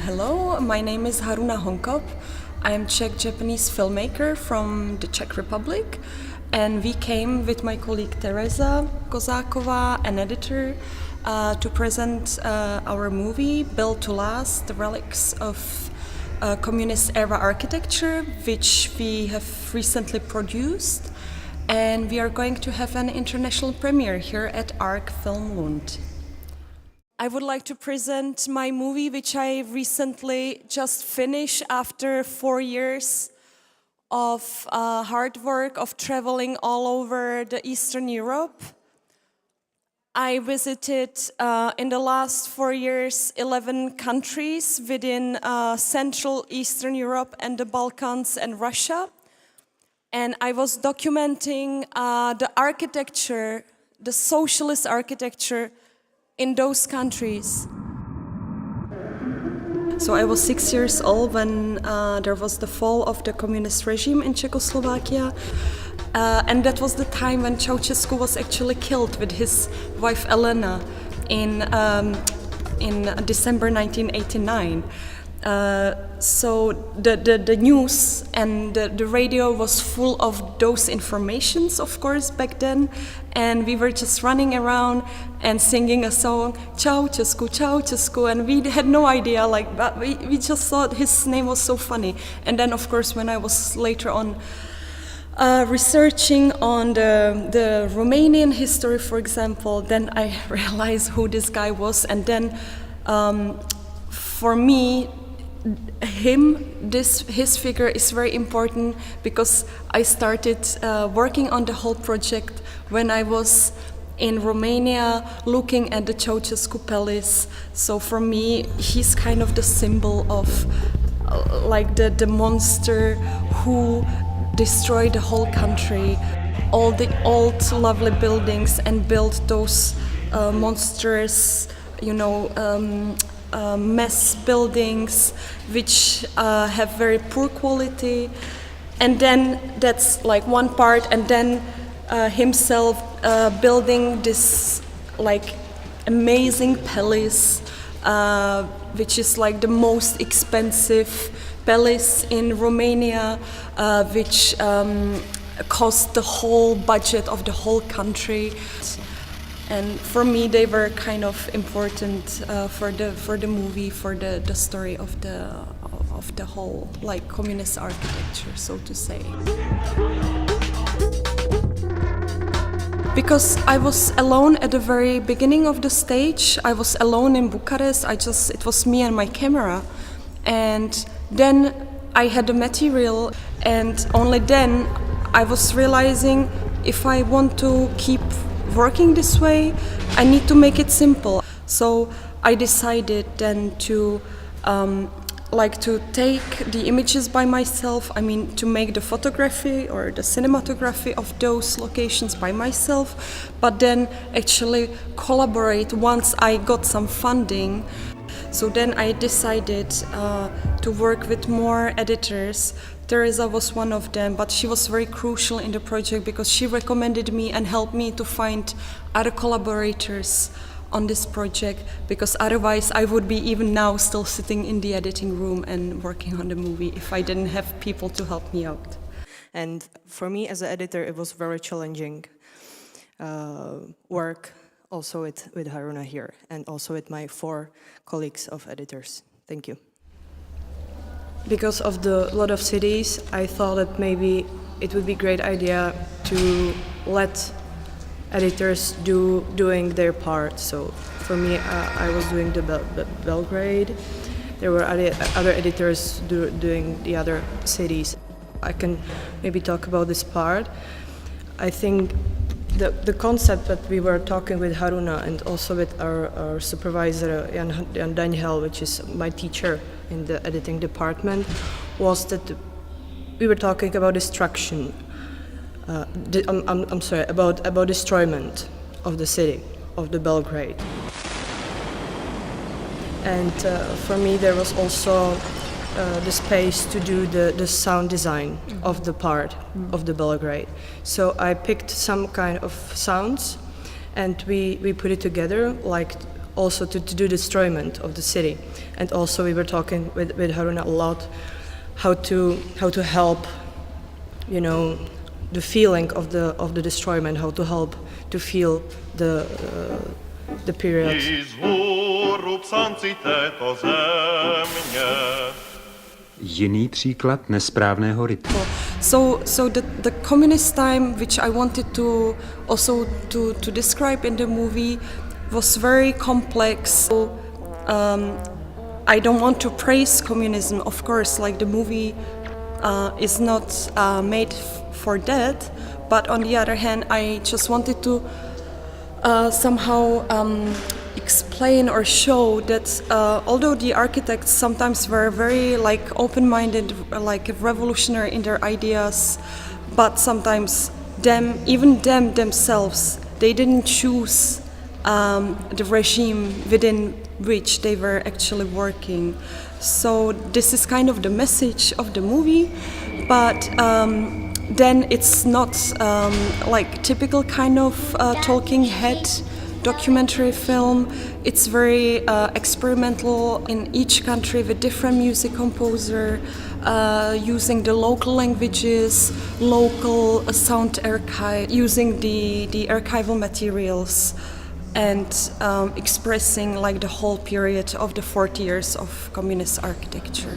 Hello, my name is Haruna Honcoop. I am Czech-Japanese filmmaker from the Czech Republic, and we came with my colleague Tereza Kozáková, an editor, to present our movie Built to Last, the relics of communist era architecture, which we have recently produced, and we are going to have an international premiere here at ArchFilmLund. I would like to present my movie, which I recently just finished after 4 years of hard work, of traveling all over the Eastern Europe. I visited in the last 4 years 11 countries within Central Eastern Europe and the Balkans and Russia. And I was documenting the architecture, the socialist architecture in those countries. So I was 6 years old when there was the fall of the communist regime in Czechoslovakia. And that was the time when Ceausescu was actually killed with his wife Elena in December 1989. So the news and the radio was full of those informations, of course, back then, and we were just running around and singing a song, Ceausescu, Ceausescu, and we had no idea, but we just thought his name was so funny. And then, of course, when I was later on researching on the Romanian history, for example, then I realized who this guy was, and then for me, his figure is very important because I started working on the whole project when I was in Romania looking at the Ceausescu Palace. So for me, he's kind of the symbol of like the monster who destroyed the whole country, all the old lovely buildings, and built those monstrous, mess buildings which have very poor quality. And then that's like one part, and then himself building this like amazing palace, which is like the most expensive palace in Romania, which cost the whole budget of the whole country. And for me, they were kind of important for the movie, for the story of the whole like communist architecture, so to say. Because I was alone at the very beginning of the stage. I was alone in Bucharest. It was me and my camera, and then I had the material, and only then I was realizing if I want to keep working this way, I need to make it simple. So I decided then to to take the images by myself, to make the photography or the cinematography of those locations by myself, but then actually collaborate once I got some funding. So then I decided to work with more editors. Tereza was one of them, but she was very crucial in the project because she recommended me and helped me to find other collaborators on this project, because otherwise I would be even now still sitting in the editing room and working on the movie if I didn't have people to help me out. And for me as an editor, it was very challenging work also with Haruna here, and also with my 4 colleagues of editors. Thank you. Because of the lot of cities, I thought that maybe it would be a great idea to let editors doing their part. So for me, I was doing the Belgrade. There were other editors doing the other cities. I can maybe talk about this part. I think the concept that we were talking with Haruna and also with our supervisor Jan Daniel, which is my teacher in the editing department, was that we were talking about destruction. About destroyment of the city, of the Belgrade. And for me, there was also the space to do the sound design of the part of the Belgrade. So I picked some kind of sounds, and we put it together, like also to do destroyment of the city. And also we were talking with Haruna a lot how to help, you know, the feeling of the destroyment, how to help to feel the period. Jiný příklad nesprávného rytmu. So the communist time, which I wanted to also to describe in the movie, was very complex. I don't want to praise communism, of course, like the movie is not made for that, but on the other hand, I just wanted to somehow explain or show that although the architects sometimes were very like open-minded, like revolutionary in their ideas, but sometimes even themselves, they didn't choose the regime within which they were actually working. So this is kind of the message of the movie, but then it's not like typical kind of talking head documentary film. It's very experimental in each country with different music composer, using the local languages, local sound archive, using the archival materials, and expressing like the whole period of the 40 years of communist architecture.